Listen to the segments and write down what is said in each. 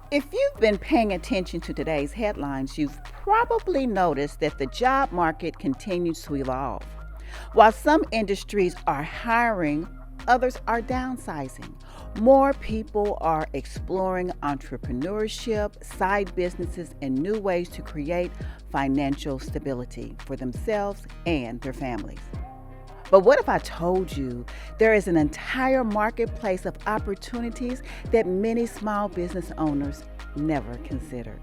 If you've been paying attention to today's headlines, you've probably noticed that the job market continues to evolve. While some industries are hiring, others are downsizing. More people are exploring entrepreneurship, side businesses, and new ways to create financial stability for themselves and their families. But what if I told you there is an entire marketplace of opportunities that many small business owners never considered?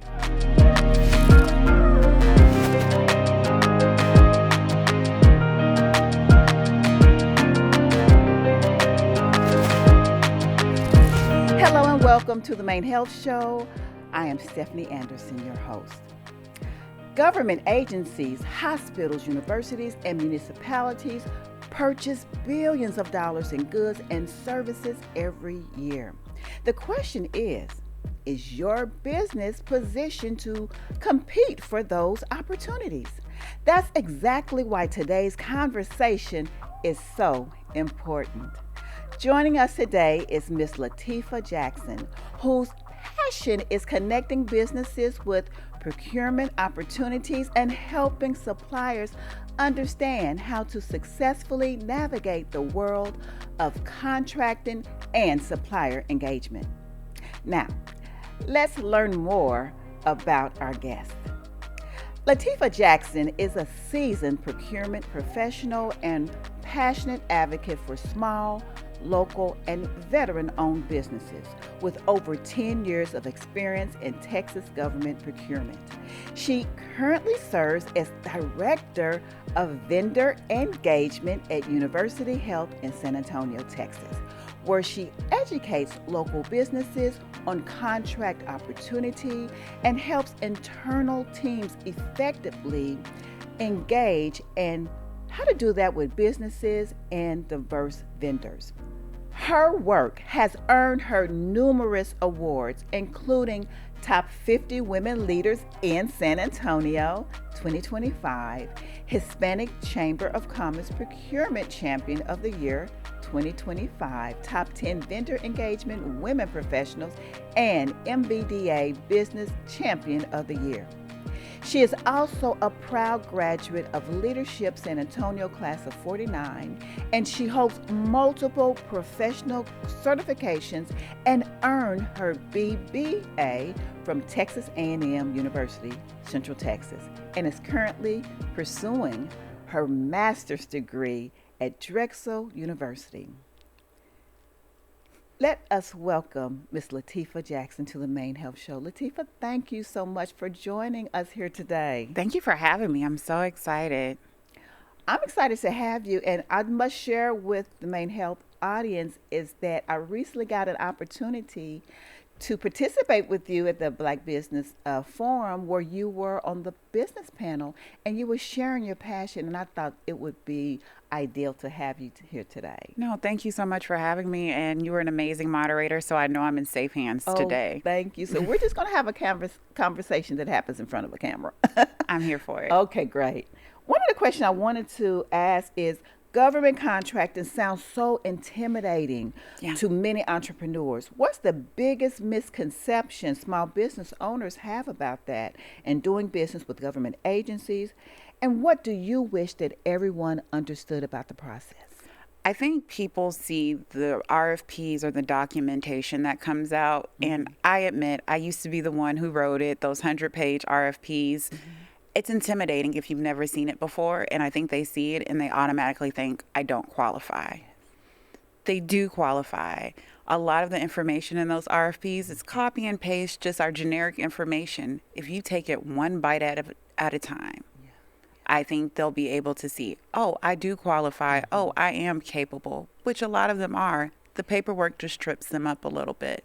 Hello and welcome to the Main Health Show. I am Stephanie Anderson, your host. Government agencies, hospitals, universities, and municipalities purchase billions of dollars in goods and services every year. The question is your business positioned to compete for those opportunities? That's exactly why today's conversation is so important. Joining us today is Miss Latifah Jackson, whose passion is connecting businesses with procurement opportunities and helping suppliers understand how to successfully navigate the world of contracting and supplier engagement. Now, let's learn more about our guest. Latifah Jackson is a seasoned procurement professional and passionate advocate for small, local, and veteran owned businesses with over 10 years of experience in Texas government procurement. She currently serves as Director of Vendor Engagement at University Health in San Antonio, Texas, where she educates local businesses on contract opportunity and helps internal teams effectively engage and how to do that with businesses and diverse vendors. Her work has earned her numerous awards, including Top 50 Women Leaders in San Antonio 2025, Hispanic Chamber of Commerce Procurement Champion of the Year 2025, Top 10 Vendor Engagement Women Professionals, and MBDA Business Champion of the Year. She is also a proud graduate of Leadership San Antonio Class of 49, and she holds multiple professional certifications and earned her BBA from Texas A&M University, Central Texas, and is currently pursuing her master's degree at Drexel University. Let us welcome Miss Latifah Jackson to the Main Health Show. Latifah, thank you so much for joining us here today. Thank you for having me. I'm so excited. I'm excited to have you, and I must share with the Main Health audience is that I recently got an opportunity to participate with you at the Black Business Forum where you were on the business panel and you were sharing your passion, and I thought it would be ideal to have you here today. No, thank you so much for having me. And you were an amazing moderator, so I know I'm in safe hands Oh, today. thank you. So we're just going to have a conversation that happens in front of a camera. I'm here for it. Okay, great. One of the questions I wanted to ask is government contracting sounds so intimidating Yeah. to many entrepreneurs. What's the biggest misconception small business owners have about that and doing business with government agencies? And what do you wish that everyone understood about the process? I think people see the RFPs or the documentation that comes out. And I admit, I used to be the one who wrote it, those 100-page RFPs. It's intimidating if you've never seen it before. And I think they see it and they automatically think, I don't qualify. They do qualify. A lot of the information in those RFPs is copy and paste, just our generic information. If you take it one bite at a time, I think they'll be able to see, oh, I do qualify. Oh, I am capable, which a lot of them are. The paperwork just trips them up a little bit.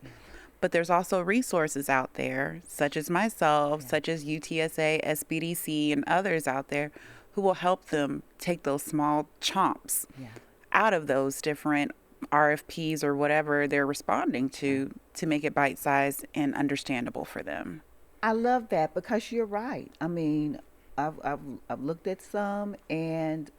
But there's also resources out there, such as myself, such as UTSA, SBDC, and others out there who will help them take those small chomps Yeah. out of those different RFPs or whatever they're responding to make it bite-sized and understandable for them. I love that because you're right. I mean, I've looked at some, and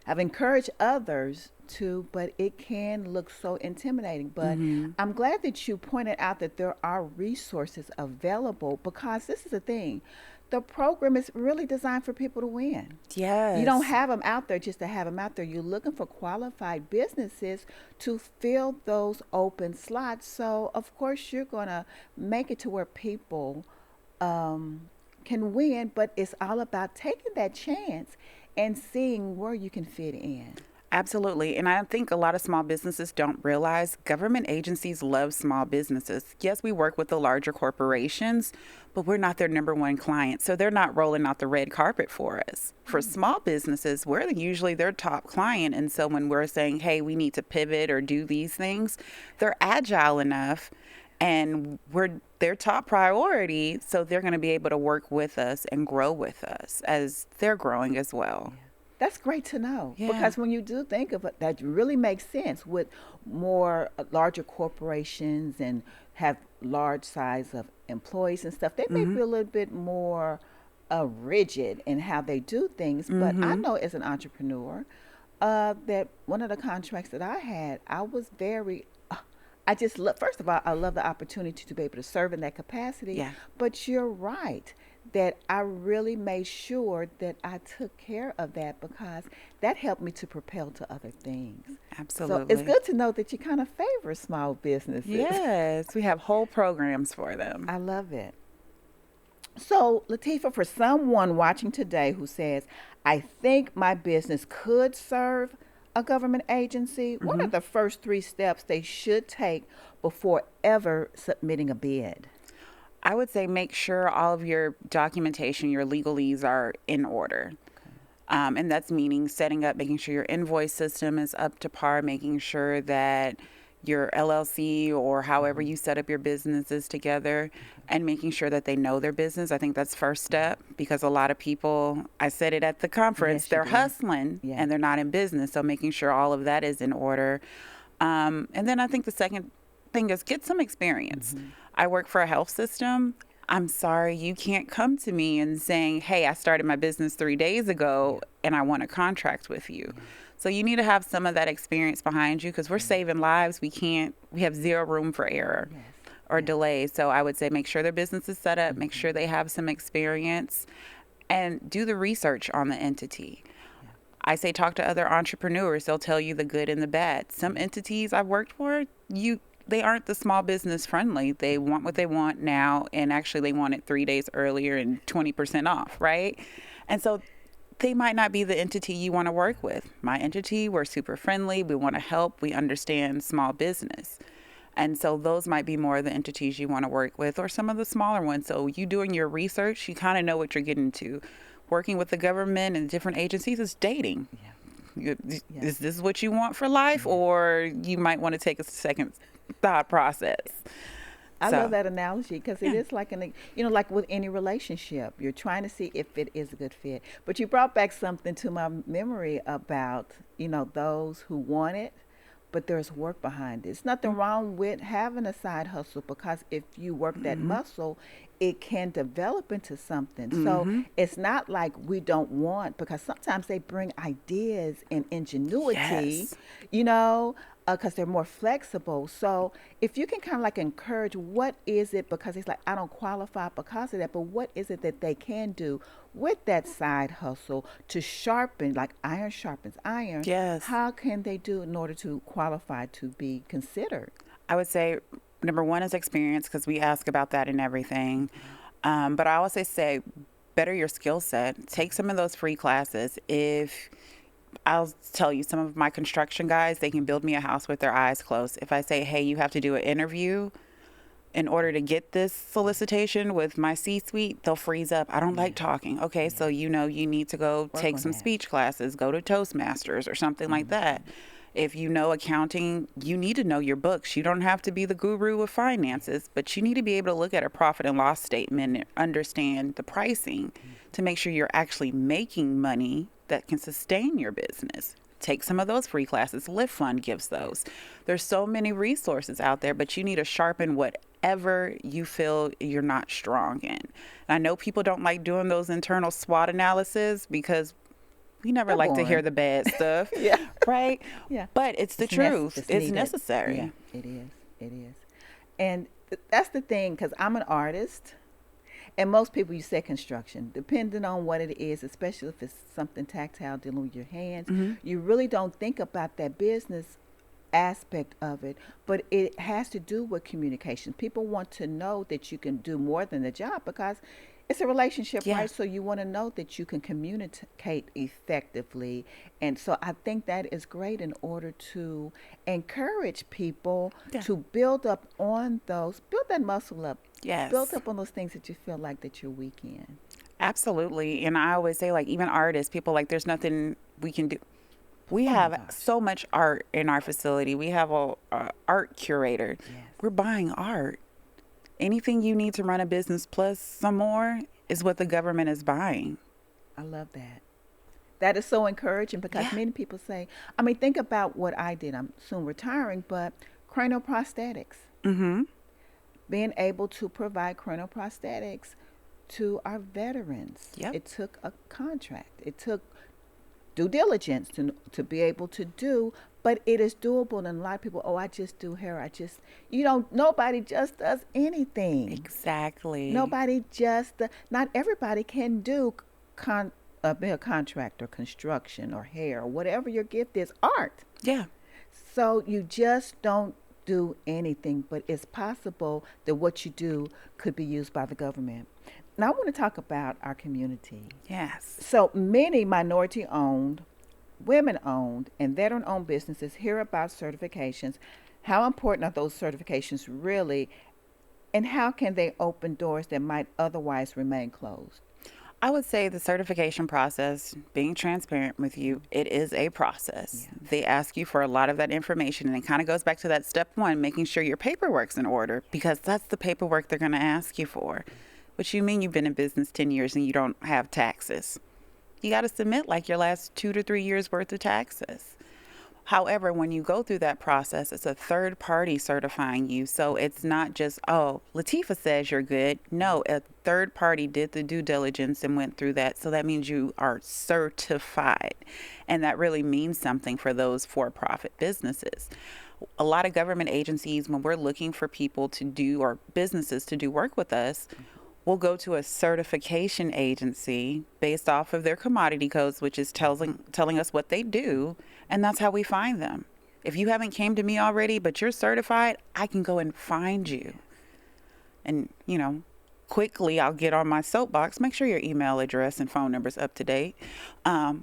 I've encouraged others to, but it can look so intimidating. But I'm glad that you pointed out that there are resources available, because this is the thing. The program is really designed for people to win. You don't Yes. have them out there just to have them out there. You're looking for qualified businesses to fill those open slots. So, of course, you're going to make it to where people can win, but it's all about taking that chance and seeing where you can fit in. Absolutely. And I think a lot of small businesses don't realize government agencies love small businesses. Yes, we work with the larger corporations, but we're not their number one client. So they're not rolling out the red carpet for us. For small businesses, we're usually their top client. And so when we're saying, hey, we need to pivot or do these things, they're agile enough and we're their top priority. So they're going to be able to work with us and grow with us as they're growing as well. That's great to know, Yeah. because when you do think of it, that really makes sense with more larger corporations and have large size of employees and stuff. They may be a little bit more rigid in how they do things. But I know as an entrepreneur that one of the contracts that I had, I was very I just love, first of all, I love the opportunity to be able to serve in that capacity. Yeah. But you're right that I really made sure that I took care of that, because that helped me to propel to other things. So Absolutely. it's good to know that you kind of favor small businesses. Yes, we have whole programs for them. I love it. So, Latifah, for someone watching today who says, I think my business could serve a government agency, what are the first 3 steps they should take before ever submitting a bid? I would say make sure all of your documentation, your legalese are in order. And that's meaning setting up, making sure your invoice system is up to par, making sure that your LLC or however you set up your businesses together, and making sure that they know their business. I think that's first step, because a lot of people, I said it at the conference, Yes, you they're did. hustling Yeah. and they're not in business. So making sure all of that is in order. And then I think the second thing is get some experience. I work for a health system. I'm sorry, you can't come to me and saying, hey, I started my business 3 days ago and I want a contract with you. So you need to have some of that experience behind you, because we're saving lives. We have zero room for error or delay. So I would say make sure their business is set up, make sure they have some experience, and do the research on the entity. I say talk to other entrepreneurs. They'll tell you the good and the bad. Some entities I've worked for, they aren't the small business friendly. They want what they want now, and actually they want it 3 days earlier and 20% off, right? And so they might not be the entity you want to work with. My entity, we're super friendly. We want to help. We understand small business. And so those might be more of the entities you want to work with, or some of the smaller ones. So you doing your research, you kind of know what you're getting to. Working with the government and different agencies is dating. Is this what you want for life, or you might want to take a second thought process? I So, love that analogy, because it is like like with any relationship, you're trying to see if it is a good fit. But you brought back something to my memory about, those who want it, but there's work behind it. There's nothing wrong with having a side hustle, because if you work that muscle, it can develop into something. So it's not like we don't want, because sometimes they bring ideas and ingenuity, Yes. because they're more flexible. So if you can kind of like encourage, what is it, because it's like, I don't qualify because of that, but what is it that they can do with that side hustle to sharpen, like iron sharpens iron? Yes. How can they do in order to qualify to be considered? I would say number one is experience, because we ask about that in everything. But I also say better your skill set. Take some of those free classes. I'll tell you, some of my construction guys, they can build me a house with their eyes closed. If I say, hey, you have to do an interview in order to get this solicitation with my C-suite, they'll freeze up. I don't like talking. Okay, so you need to go take on some that. speech classes, go to Toastmasters or something like that. If you know accounting, you need to know your books. You don't have to be the guru of finances, but you need to be able to look at a profit and loss statement and understand the pricing to make sure you're actually making money that can sustain your business. Take some of those free classes. Lift Fund gives those. There's so many resources out there, but you need to sharpen whatever you feel you're not strong in. And I know people don't like doing those internal SWOT analysis, because We never They're like to hear boring. the bad stuff, Yeah. right? Yeah. But it's the It's nec- truth. it's It's needed. Yeah, necessary. it is. It is. And that's the thing, because I'm an artist, and most people you say construction, depending on what it is, especially if it's something tactile dealing with your hands, Hmm. you really don't think about that business aspect of it, but it has to do with communication. People want to know that you can do more than the job because it's a relationship, Yeah. right? So you want to know that you can communicate effectively. And so I think that is great in order to encourage people Yeah. to build up on those, build that muscle up, build Yes. up on those things that you feel like that you're weak in. Absolutely. And I always say, like, even artists, people like, there's nothing we can do. We Oh my have gosh. so much art in our facility. We have a art curator. Yes. We're buying art. Anything you need to run a business plus some more is what the government is buying. I love that. That is so encouraging because Yeah. many people say, I mean, think about what I did. I'm soon retiring, but cranial prosthetics, Mm-hmm. being able to provide cranial prosthetics to our veterans. Yep. It took a contract. It took due diligence to be able to do, but it is doable. And a lot of people, oh, I just do hair. Nobody just does anything. Exactly. Nobody just, not everybody can do con, be a contractor, construction, or hair, or whatever your gift is, art. Yeah. So you just don't do anything, but it's possible that what you do could be used by the government. Now, I want to talk about our community. Yes. So many minority owned, women owned, and veteran owned businesses hear about certifications. How important are those certifications really? And how can they open doors that might otherwise remain closed? I would say the certification process, being transparent with you, it is a process. Yeah. They ask you for a lot of that information, and it kind of goes back to that step one, making sure your paperwork's in order, because that's the paperwork they're going to ask you for. But you mean you've been in business 10 years and you don't have taxes? You got to submit like your last 2 to 3 years worth of taxes. However, when you go through that process, it's a third party certifying you. So it's not just, oh, Latifah says you're good. No, a third party did the due diligence and went through that. So that means you are certified. And that really means something for those for profit businesses. A lot of government agencies, when we're looking for people to do or businesses to do work with us, we'll go to a certification agency based off of their commodity codes, which is telling us what they do, and that's how we find them. If you haven't came to me already, but you're certified, I can go and find you. And, quickly I'll get on my soapbox. Make sure your email address and phone number is up to date.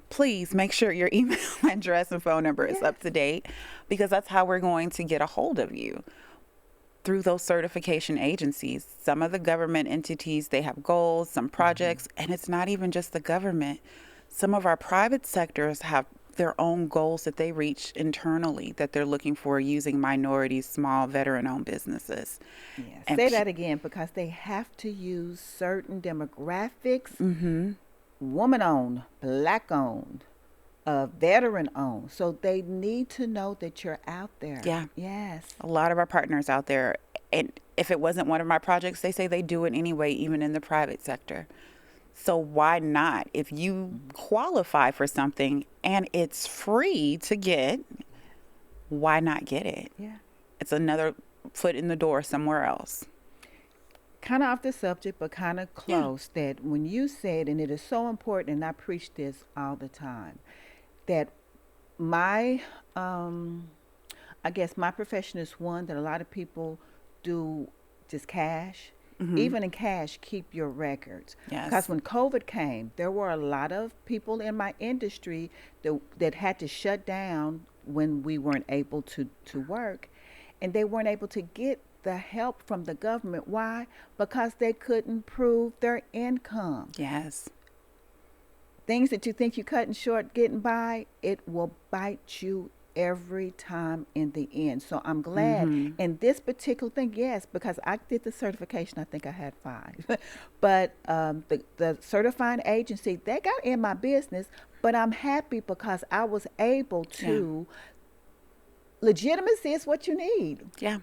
Please make sure your email address and phone number is up to date, because that's how we're going to get a hold of you. Through those certification agencies. Some of the government entities, they have goals, some projects, and it's not even just the government. Some of our private sectors have their own goals that they reach internally that they're looking for using minority, small, veteran-owned businesses. Yeah, And say that again, because they have to use certain demographics, Mm-hmm. woman owned, black owned, veteran owned. So they need to know that you're out there. Yeah. Yes. A lot of our partners out there, and if it wasn't one of my projects, they say they do it anyway, even in the private sector. So why not? If you qualify for something and it's free to get, why not get it? Yeah. It's another foot in the door somewhere else. Kind of off the subject, but kind of close, that when you said, and it is so important, and I preach this all the time, that my, I guess my profession is one that a lot of people do just cash. Mm-hmm. Even in cash, keep your records. Yes. Because when COVID came, there were a lot of people in my industry that had to shut down when we weren't able to work. And they weren't able to get the help from the government. Why? Because they couldn't prove their income. Yes. Things that you think you're cutting short getting by, it will bite you every time in the end. So I'm glad Mm-hmm. in this particular thing, yes, because I did the certification. I think I had 5. But the certifying agency, they got in my business, but I'm happy because I was able to, legitimacy is what you need. Yeah.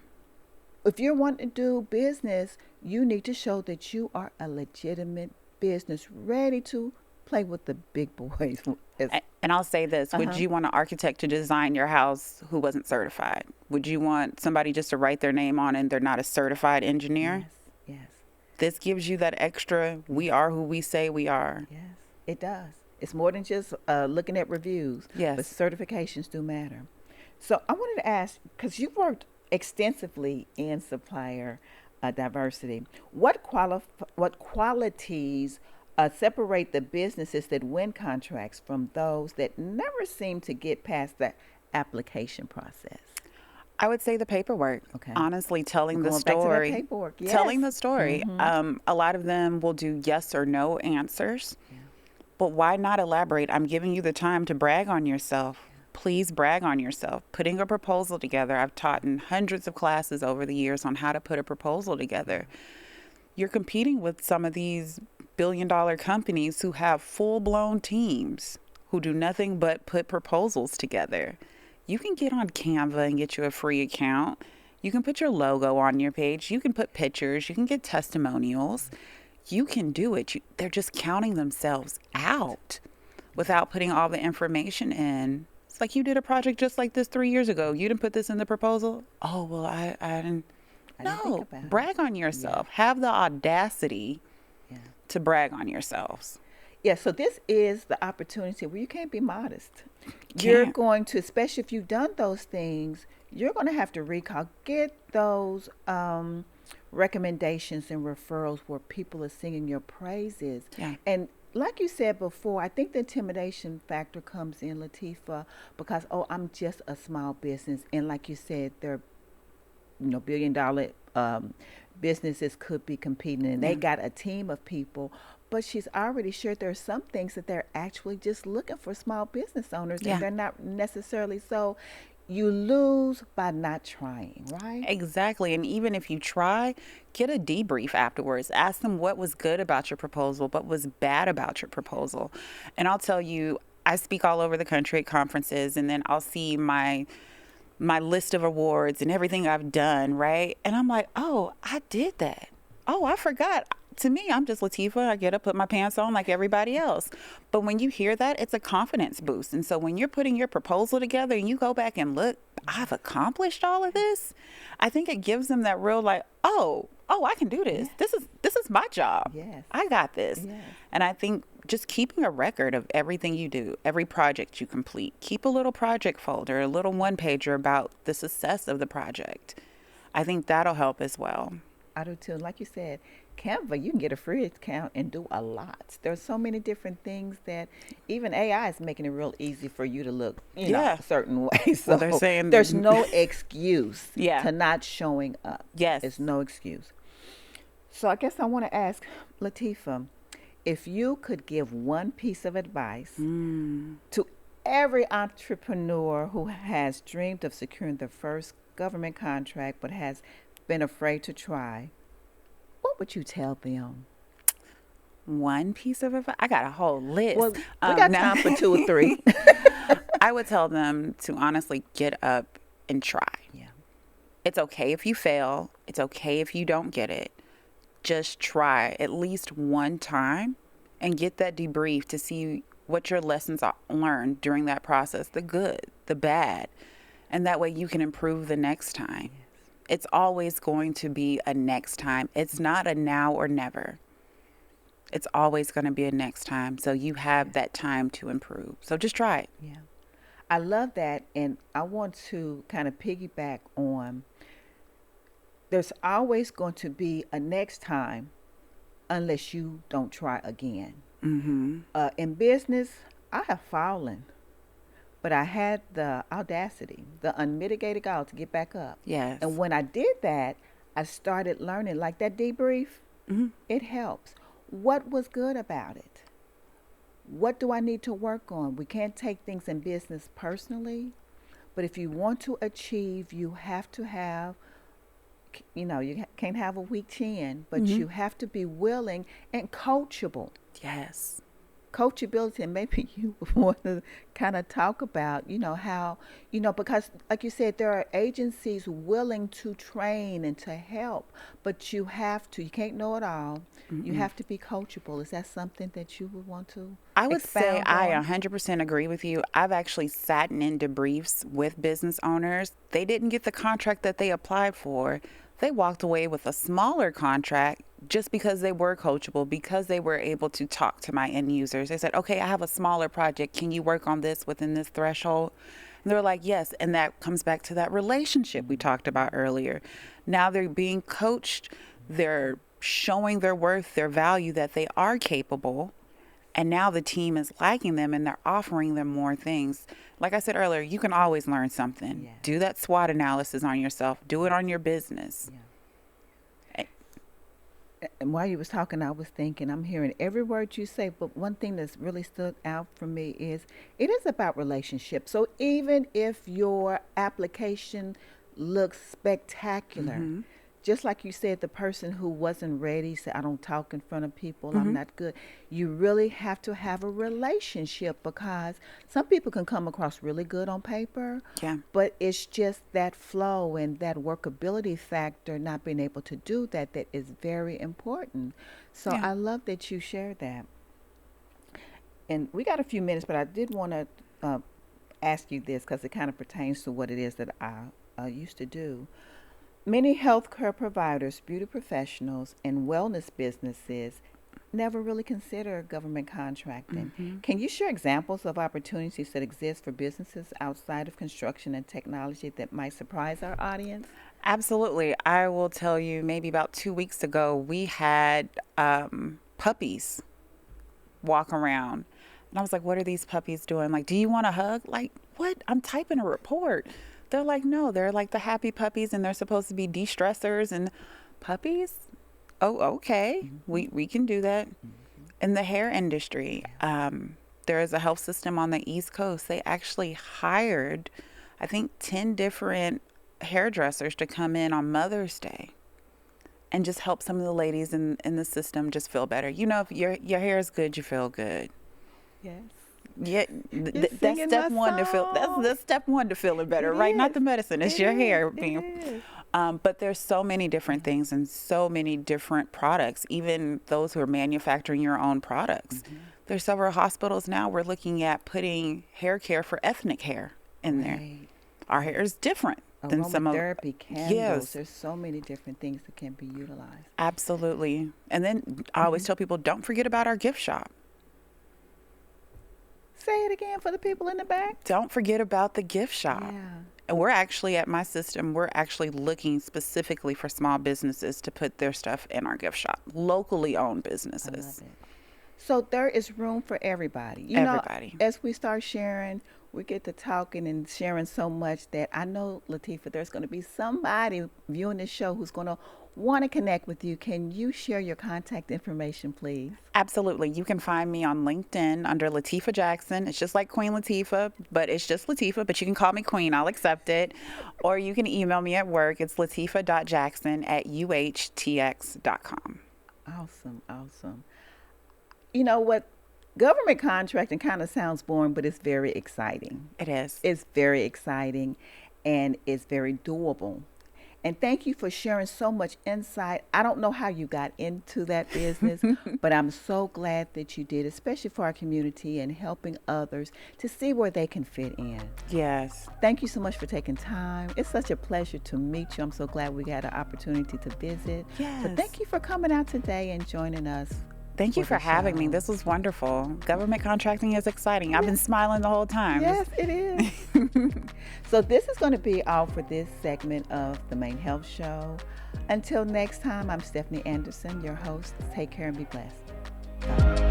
If you're wanting to do business, you need to show that you are a legitimate business ready to play with the big boys. And I'll say this, would you want an architect to design your house who wasn't certified? Would you want somebody just to write their name on it and they're not a certified engineer? Yes, yes, This gives you that extra, we are who we say we are. yes. It does. It's more than just looking at reviews. Yes. But certifications do matter. So I wanted to ask, because you've worked extensively in supplier diversity, what qualities separate the businesses that win contracts from those that never seem to get past the application process? I would say the paperwork. Okay. Honestly, telling the Going back to that story. paperwork, Telling yes. the story. A lot of them will do yes or no answers. Yeah. But why not elaborate? I'm giving you the time to brag on yourself. Please brag on yourself. Putting a proposal together. I've taught in hundreds of classes over the years on how to put a proposal together. You're competing with some of these billion-dollar companies who have full-blown teams who do nothing but put proposals together. You can get on Canva and get you a free account. You can put your logo on your page. You can put pictures. You can get testimonials. You can do it. They're just counting themselves out without putting all the information in. It's like, you did a project just like this 3 years ago. You didn't put this in the proposal? Oh, well, I didn't. No, brag on yourself. Yeah. Have the audacity to brag on yourselves. Yeah, so this is the opportunity where you can't be modest. You're going to, especially if you've done those things, you're going to have to recall, get those recommendations and referrals where people are singing your praises. Yeah. And like you said before, I think the intimidation factor comes in, Latifah, because, I'm just a small business. And like you said, they're, billion-dollar businesses could be competing, and they got a team of people. But she's already shared there are some things that they're actually just looking for small business owners, and they're not necessarily. So you lose by not trying, right? Exactly. And even if you try, get a debrief afterwards. Ask them what was good about your proposal, what was bad about your proposal. And I'll tell you, I speak all over the country at conferences, and then I'll see my list of awards and everything I've done, right? And I'm like, oh, I did that. Oh, I forgot. To me, I'm just Latifah. I get up, put my pants on like everybody else. But when you hear that, it's a confidence boost. And so when you're putting your proposal together and you go back and look, I've accomplished all of this, I think it gives them that real like, oh, I can do this. Yeah. This is my job. Yes. I got this. Yes. And I think just keeping a record of everything you do, every project you complete, keep a little project folder, a little one-pager about the success of the project. I think that'll help as well. I do too. Like you said, Canva, you can get a free account and do a lot. There's so many different things that even AI is making it real easy for you to look, a certain way. So they're saying there's no excuse to not showing up. Yes. There's no excuse. So I guess I want to ask Latifah, if you could give one piece of advice to every entrepreneur who has dreamed of securing the first government contract but has been afraid to try, what would you tell them? One piece of advice? I got a whole list. Well, we got time for 2 or 3. I would tell them to honestly get up and try. Yeah. It's okay if you fail. It's okay if you don't get it. Just try at least one time and get that debrief to see what your lessons are learned during that process, the good, the bad. And that way you can improve the next time. Yes. It's always going to be a next time. It's not a now or never. It's always going to be a next time. So you have that time to improve. So just try it. Yeah. I love that. And I want to kind of piggyback on, there's always going to be a next time unless you don't try again. Mm-hmm. In business, I have fallen, but I had the audacity, the unmitigated gall to get back up. Yes. And when I did that, I started learning, like that debrief, it helps. What was good about it? What do I need to work on? We can't take things in business personally, but if you want to achieve, you have to have, you can't have a weak chin, but you have to be willing and coachable. Yes. coachability, and maybe you would want to kind of talk about, how, because like you said, there are agencies willing to train and to help, but you can't know it all. You Mm-mm. have to be coachable. Is that something that you would want to I would say expound I on? 100% agree with you. I've actually sat in debriefs with business owners. They didn't get the contract that they applied for. They walked away with a smaller contract just because they were coachable, because they were able to talk to my end users. They said, okay, I have a smaller project. Can you work on this within this threshold? And they're like, yes. And that comes back to that relationship we talked about earlier. Now they're being coached. They're showing their worth, their value, that they are capable. And now the team is liking them and they're offering them more things. Like I said earlier, you can always learn something. Yeah. Do that SWOT analysis on yourself. Do it on your business. Yeah. Eh, And while you was talking, I was thinking, I'm hearing every word you say, but one thing that's really stood out for me is it is about relationships. So even if your application looks spectacular, mhm, just like you said, the person who wasn't ready said, I don't talk in front of people, I'm mhm. not good. You really have to have a relationship, because some people can come across really good on paper, Yeah. but it's just that flow and that workability factor, not being able to do that is very important. So Yeah. I love that you shared that. And we got a few minutes, but I did want to ask you this because it kind of pertains to what it is that I used to do. Many healthcare providers, beauty professionals, and wellness businesses never really consider government contracting. Mhm. Can you share examples of opportunities that exist for businesses outside of construction and technology that might surprise our audience? Absolutely. I will tell you, maybe about 2 weeks ago, we had puppies walk around. And I was like, what are these puppies doing? Like, do you want a hug? Like, what? I'm typing a report. They're like, no, they're like the happy puppies and they're supposed to be de-stressors and puppies. Oh, okay. Mm-hmm. We can do that. Mm-hmm. In the hair industry, there is a health system on the East Coast. They actually hired, I think, 10 different hairdressers to come in on Mother's Day and just help some of the ladies in the system just feel better. You know, if your hair is good, you feel good. Yes. Yeah, You're that's singing step my one to feel. song. That's step one to feeling better, It right? Not is. the medicine. It's It your is. hair It being. is. But there's so many different things and so many different products. Even those who are manufacturing your own products. Mm-hmm. There's several hospitals now. We're looking at putting hair care for ethnic hair in there. Right. Our hair is different than some of. Aromatherapy, candles. Yes, There's so many different things that can be utilized. absolutely. And then I always tell people, don't forget about our gift shop. Say it again for the people in the back. Don't forget about the gift shop. Yeah. And we're actually at my system, we're actually looking specifically for small businesses to put their stuff in our gift shop, locally owned I businesses. love it. So there is room for everybody. Everybody. As we start sharing, we get to talking and sharing so much that I know, Latifah, there's going to be somebody viewing this show who's going to want to connect with you. Can you share your contact information, please? Absolutely. You can find me on LinkedIn under Latifah Jackson. It's just like Queen Latifah, but it's just Latifah, but you can call me Queen. I'll accept it. Or you can email me at work. It's latifah.jackson@uhtx.com. Awesome. Awesome. You know what? Government contracting kind of sounds boring, but it's very exciting. It is. It's very exciting and it's very doable. And thank you for sharing so much insight. I don't know how you got into that business, but I'm so glad that you did, especially for our community and helping others to see where they can fit in. Yes. Thank you so much for taking time. It's such a pleasure to meet you. I'm so glad we got an opportunity to visit. Yes. But thank you for coming out today and joining us. Thank you for the having me. show. This was wonderful. Government contracting is exciting. I've been smiling the whole time. Yes, it is. So this is going to be all for this segment of the Main Health Show. Until next time, I'm Stephanie Anderson, your host. Take care and be blessed. Bye.